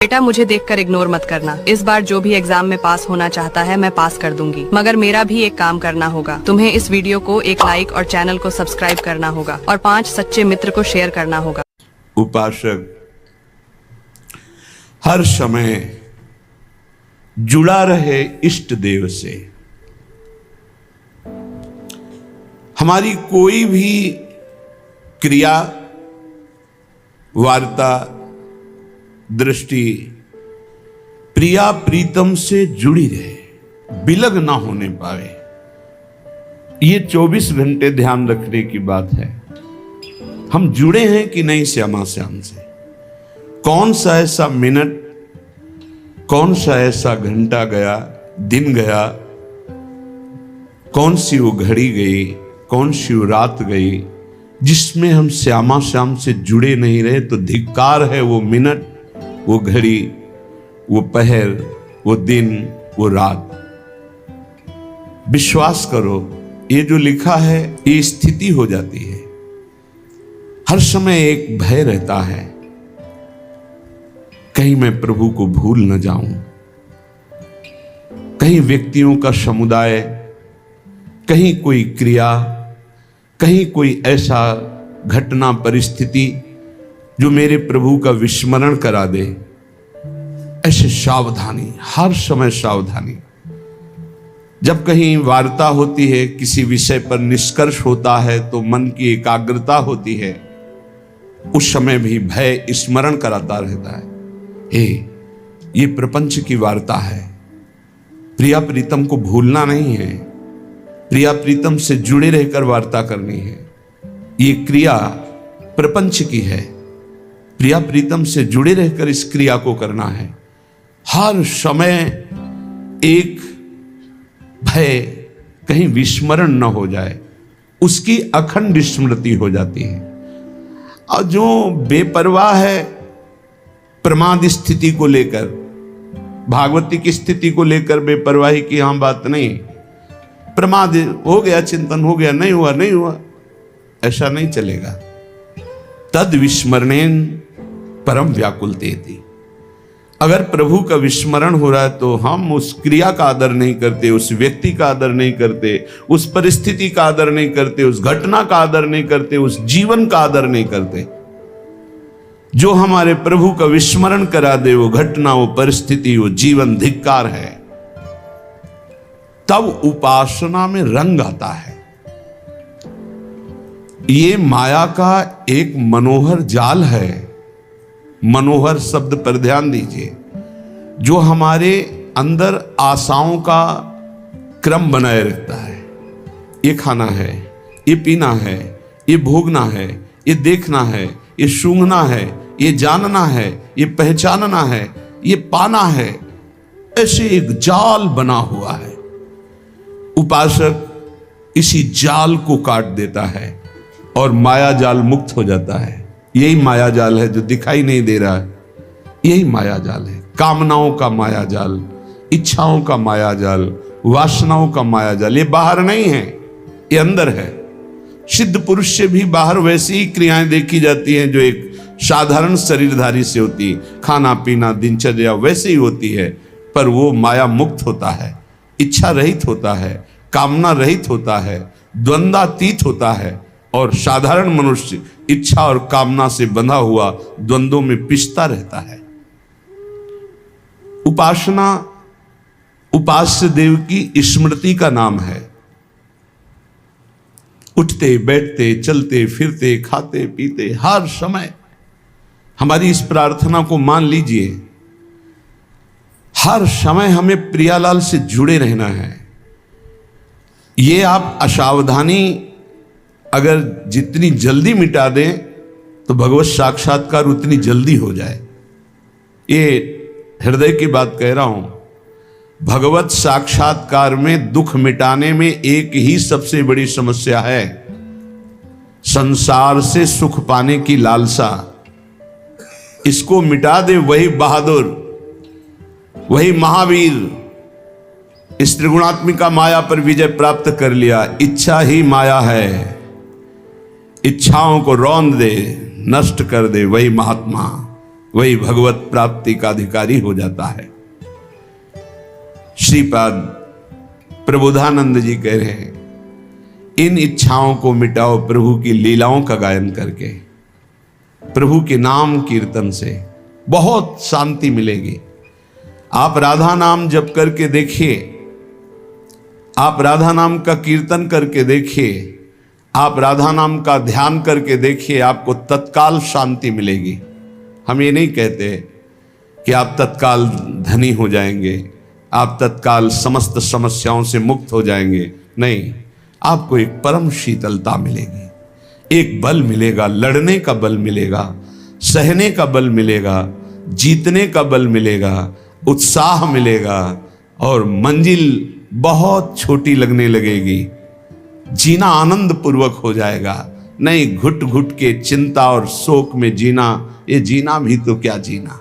बेटा मुझे देखकर इग्नोर मत करना। इस बार जो भी एग्जाम में पास होना चाहता है मैं पास कर दूंगी, मगर मेरा भी एक काम करना होगा। तुम्हें इस वीडियो को एक लाइक और चैनल को सब्सक्राइब करना होगा और 5 सच्चे मित्र को शेयर करना होगा। उपासक हर समय जुड़ा रहे इष्ट देव से। हमारी कोई भी क्रिया, वार्ता, दृष्टि प्रिया प्रीतम से जुड़ी रहे, विलग ना होने पाए। ये 24 घंटे ध्यान रखने की बात है। हम जुड़े हैं कि नहीं श्यामा श्याम से। कौन सा ऐसा मिनट, कौन सा ऐसा घंटा गया, दिन गया, कौन सी वो घड़ी गई, कौन सी वो रात गई जिसमें हम श्यामा श्याम से जुड़े नहीं रहे। तो धिक्कार है वो मिनट, वो घड़ी, वो पहर, वो दिन, वो रात। विश्वास करो, ये जो लिखा है ये स्थिति हो जाती है। हर समय एक भय रहता है, कहीं मैं प्रभु को भूल न जाऊं, कहीं व्यक्तियों का समुदाय, कहीं कोई क्रिया, कहीं कोई ऐसा घटना परिस्थिति जो मेरे प्रभु का विस्मरण करा दे। ऐसे सावधानी, हर समय सावधानी। जब कहीं वार्ता होती है, किसी विषय पर निष्कर्ष होता है, तो मन की एकाग्रता होती है, उस समय भी भय स्मरण कराता रहता है। हे, ये प्रपंच की वार्ता है, प्रिया प्रीतम को भूलना नहीं है, प्रिया प्रीतम से जुड़े रहकर वार्ता करनी है। ये क्रिया प्रपंच की है, प्रिया प्रीतम से जुड़े रहकर इस क्रिया को करना है। हर समय एक भय, कहीं विस्मरण न हो जाए, उसकी अखंड स्मृति हो जाती है। और जो बेपरवाह है प्रमाद स्थिति को लेकर, भागवती की स्थिति को लेकर बेपरवाही की यहां बात नहीं। प्रमाद हो गया, चिंतन हो गया, नहीं हुआ नहीं हुआ, ऐसा नहीं चलेगा। तद विस्मरणेन परम व्याकुलतेति। अगर प्रभु का विस्मरण हो रहा है तो हम उस क्रिया का आदर नहीं करते, उस व्यक्ति का आदर नहीं करते, उस परिस्थिति का आदर नहीं करते, उस घटना का आदर नहीं करते, उस जीवन का आदर नहीं करते। जो हमारे प्रभु का विस्मरण करा दे, वो घटना, वो परिस्थिति, वो जीवन धिक्कार है। तब उपासना में रंग आता है। ये माया का एक मनोहर जाल है। मनोहर शब्द पर ध्यान दीजिए, जो हमारे अंदर आशाओं का क्रम बनाए रखता है। ये खाना है, ये पीना है, ये भोगना है, ये देखना है, ये सूंघना है, ये जानना है, ये पहचानना है, ये पाना है। ऐसे एक जाल बना हुआ है। उपासक इसी जाल को काट देता है और माया जाल मुक्त हो जाता है। यही माया जाल है जो दिखाई नहीं दे रहा है। यही माया जाल है, कामनाओं का माया जाल, इच्छाओं का माया जाल, वासनाओं का माया जाल। ये बाहर नहीं है, ये अंदर है। सिद्ध पुरुष से भी बाहर वैसी ही क्रियाएं देखी जाती हैं जो एक साधारण शरीरधारी से होती। खाना पीना दिनचर्या वैसे ही होती है, पर वो माया मुक्त होता है, इच्छा रहित होता है, कामना रहित होता है, द्वंद्वातीत होता है। और साधारण मनुष्य इच्छा और कामना से बंधा हुआ द्वंद्वों में पिसता रहता है। उपासना उपास्य देव की स्मृति का नाम है। उठते बैठते, चलते फिरते, खाते पीते, हर समय हमारी इस प्रार्थना को मान लीजिए। हर समय हमें प्रियालाल से जुड़े रहना है। ये आप असावधानी अगर जितनी जल्दी मिटा दें तो भगवत साक्षात्कार उतनी जल्दी हो जाए। ये हृदय की बात कह रहा हूं। भगवत साक्षात्कार में दुख मिटाने में एक ही सबसे बड़ी समस्या है, संसार से सुख पाने की लालसा। इसको मिटा दे वही बहादुर, वही महावीर। इस त्रिगुणात्मिका माया पर विजय प्राप्त कर लिया। इच्छा ही माया है, इच्छाओं को रौंद दे, नष्ट कर दे, वही महात्मा, वही भगवत प्राप्ति का अधिकारी हो जाता है। श्रीपाद प्रबोधानंद जी कह रहे हैं, इन इच्छाओं को मिटाओ प्रभु की लीलाओं का गायन करके, प्रभु के नाम कीर्तन से बहुत शांति मिलेगी। आप राधा नाम जप करके देखिए, आप राधा नाम का कीर्तन करके देखिए, आप राधा नाम का ध्यान करके देखिए, आपको तत्काल शांति मिलेगी। हम ये नहीं कहते कि आप तत्काल धनी हो जाएंगे, आप तत्काल समस्त समस्याओं से मुक्त हो जाएंगे, नहीं, आपको एक परम शीतलता मिलेगी, एक बल मिलेगा, लड़ने का बल मिलेगा, सहने का बल मिलेगा, जीतने का बल मिलेगा, उत्साह मिलेगा और मंजिल बहुत छोटी लगने लगेगी। जीना आनंद पूर्वक हो जाएगा। नहीं घुट घुट के चिंता और शोक में जीना, ये जीना भी तो क्या जीना।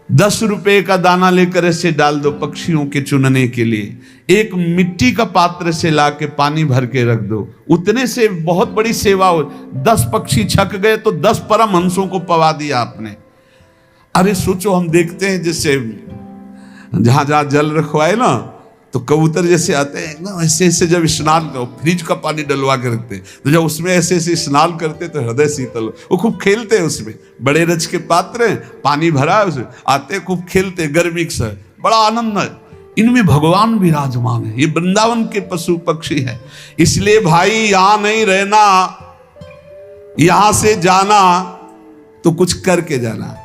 10 रुपए का दाना लेकर ऐसे डाल दो पक्षियों के चुनने के लिए, एक मिट्टी का पात्र से लाके पानी भर के रख दो, उतने से बहुत बड़ी सेवा हो। 10 पक्षी छक गए तो 10 परम हंसों को पवा दिया आपने। अरे सोचो, हम देखते हैं जैसे जहां जहां जल रखवाए ना, तो कबूतर जैसे आते हैं एकदम ऐसे ऐसे, जब स्नान करो, फ्रिज का पानी डलवा के रखते हैं, तो जब उसमें ऐसे ऐसे स्नान करते तो हृदय शीतल, वो खूब खेलते हैं उसमें, बड़े रज के पात्र हैं, पानी भरा है उसमें, आते खूब खेलते, गर्मी से बड़ा आनंद है। इनमें भगवान विराजमान है, ये वृंदावन के पशु पक्षी है। इसलिए भाई यहां नहीं रहना, यहां से जाना तो कुछ करके जाना,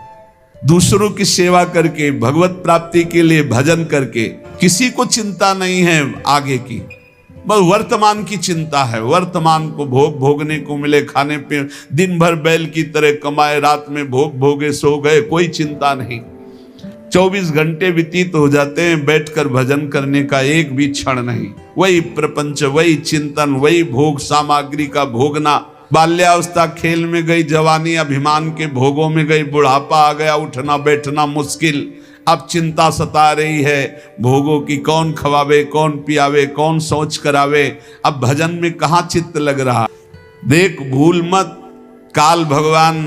दूसरों की सेवा करके, भगवत प्राप्ति के लिए भजन करके। किसी को चिंता नहीं है आगे की, बस वर्तमान की चिंता है। वर्तमान को भोगने को मिले, खाने पे, दिन भर बैल की तरह कमाए, रात में भोगे सो गए, कोई चिंता नहीं। 24 घंटे व्यतीत हो जाते हैं, बैठकर भजन करने का एक भी क्षण नहीं। वही प्रपंच, वही चिंतन, वही भोग सामग्री का भोगना। बाल्यावस्था खेल में गई, जवानी अभिमान के भोगों में गई, बुढ़ापा आ गया, उठना बैठना मुश्किल। अब चिंता सता रही है भोगों की, कौन खवावे, कौन पियावे, कौन सोच करावे। अब भजन में कहाँ चित्त लग रहा। देख भूल मत, काल भगवान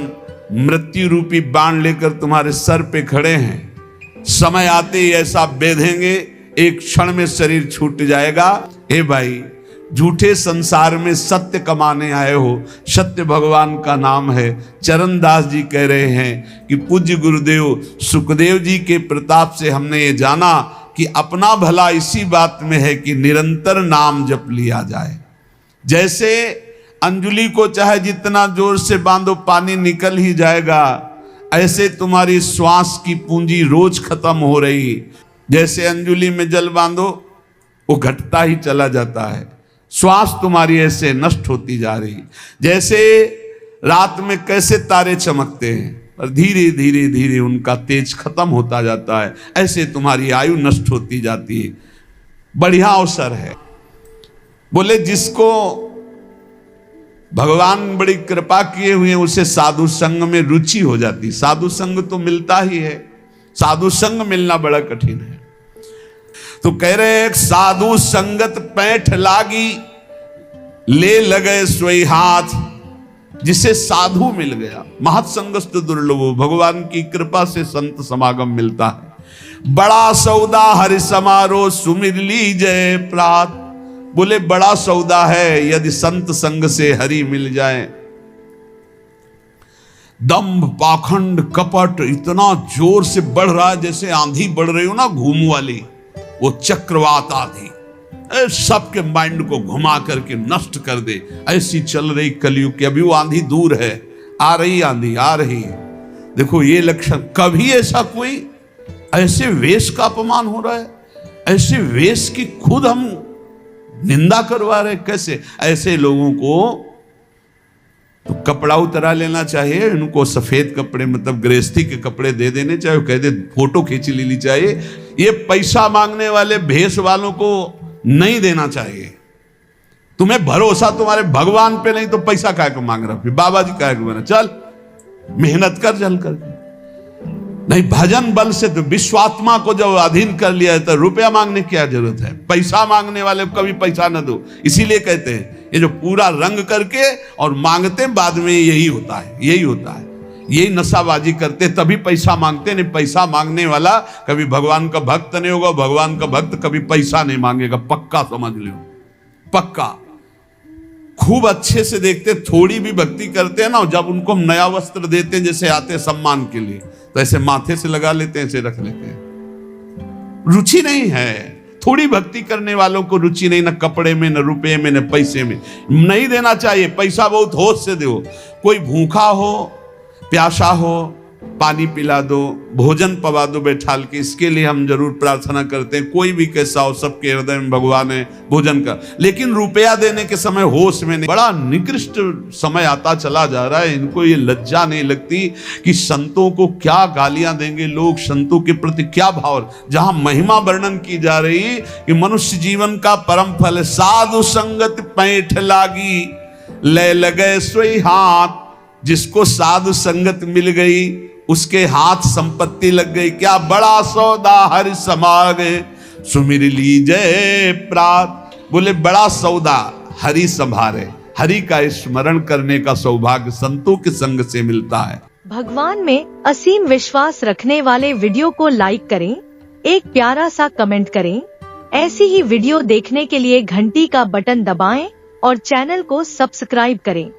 मृत्यु रूपी बाण लेकर तुम्हारे सर पे खड़े हैं। समय आते ही ऐसा बेधेंगे, एक क्षण में शरीर छूट जाएगा। ए भाई, झूठे संसार में सत्य कमाने आए हो, सत्य भगवान का नाम है। चरणदास जी कह रहे हैं कि पूज्य गुरुदेव सुखदेव जी के प्रताप से हमने ये जाना कि अपना भला इसी बात में है कि निरंतर नाम जप लिया जाए। जैसे अंजुली को चाहे जितना जोर से बांधो पानी निकल ही जाएगा, ऐसे तुम्हारी श्वास की पूंजी रोज खत्म हो रही। जैसे अंजुली में जल बांधो वो घटता ही चला जाता है, श्वास तुम्हारी ऐसे नष्ट होती जा रही। जैसे रात में कैसे तारे चमकते हैं और धीरे धीरे धीरे उनका तेज खत्म होता जाता है, ऐसे तुम्हारी आयु नष्ट होती जाती है। बढ़िया अवसर है। बोले जिसको भगवान बड़ी कृपा किए हुए हैं उसे साधु संग में रुचि हो जाती। साधु संग तो मिलता ही है, साधु संग मिलना बड़ा कठिन है। तो कह रहे हैं साधु संगत पैठ लागी, ले लगे सोई हाथ। जिसे साधु मिल गया, महत्संगस्त दुर्लभो, भगवान की कृपा से संत समागम मिलता है। बड़ा सौदा हरि समारोह, सुमिर लीजय प्रात। बोले बड़ा सौदा है यदि संत संग से हरि मिल जाए। दंभ पाखंड कपट इतना जोर से बढ़ रहा है जैसे आंधी बढ़ रही हो ना, घूम वाली, वो चक्रवात आधी सबके माइंड को घुमा करके नष्ट कर दे। ऐसी चल रही कलयुग की, अभी वो आंधी दूर है, आ रही आंधी आ रही है। देखो ये लक्षण, कभी ऐसा कोई ऐसे वेश का अपमान हो रहा है, ऐसे वेश की खुद हम निंदा करवा रहे। कैसे ऐसे लोगों को तो कपड़ा उतरा लेना चाहिए, इनको सफेद कपड़े मतलब गृहस्थी के कपड़े दे देने चाहिए, कह दे फोटो खींच लेनी चाहिए। ये पैसा मांगने वाले भेष वालों को नहीं देना चाहिए। तुम्हें भरोसा तुम्हारे भगवान पे नहीं तो पैसा काय को मांग रहा, फिर बाबा जी काय को बना, चल मेहनत कर चल कर। नहीं, भजन बल से तो विश्वात्मा को जब अधीन कर लिया है तो रुपया मांगने की क्या जरूरत है। पैसा मांगने वाले को कभी पैसा न दो। इसीलिए कहते हैं ये जो पूरा रंग करके और मांगते बाद में यही होता है, यही होता है। यही नशाबाजी करते, तभी पैसा मांगते। नहीं, पैसा मांगने वाला कभी भगवान का भक्त नहीं होगा। भगवान का भक्त कभी पैसा नहीं मांगेगा, पक्का समझ लो, पक्का। खूब अच्छे से देखते, थोड़ी भी भक्ति करते हैं ना, जब उनको हम नया वस्त्र देते हैं, जैसे आते हैं सम्मान के लिए, तो ऐसे माथे से लगा लेते हैं, ऐसे रख लेते हैं। रुचि नहीं है। थोड़ी भक्ति करने वालों को रुचि नहीं, ना कपड़े में, न रुपए में, न पैसे में। नहीं देना चाहिए पैसा, बहुत होश से दो। कोई भूखा हो, प्यासा हो, पानी पिला दो, भोजन पवा दो बैठाल के, इसके लिए हम जरूर प्रार्थना करते हैं। कोई भी कैसा हो, सबके हृदय में भगवान है, भोजन का। लेकिन रुपया देने के समय होश में नहीं। बड़ा निकृष्ट समय आता चला जा रहा है। इनको ये लज्जा नहीं लगती कि संतों को क्या गालियां देंगे लोग, संतों के प्रति क्या भाव। जहां महिमा वर्णन की जा रही कि मनुष्य जीवन का परम फल है, साधु संगत पैठ लागी, ले लगे सोई हाथ। जिसको साधु संगत मिल गई, उसके हाथ संपत्ति लग गई। क्या बड़ा सौदा हरि समागे, सुमिर लीजय प्रात। बोले बड़ा सौदा हरि संभारे। हरि का स्मरण करने का सौभाग्य संतों के संग से मिलता है। भगवान में असीम विश्वास रखने वाले वीडियो को लाइक करें, एक प्यारा सा कमेंट करें। ऐसी ही वीडियो देखने के लिए घंटी का बटन दबाएं और चैनल को सब्सक्राइब करें।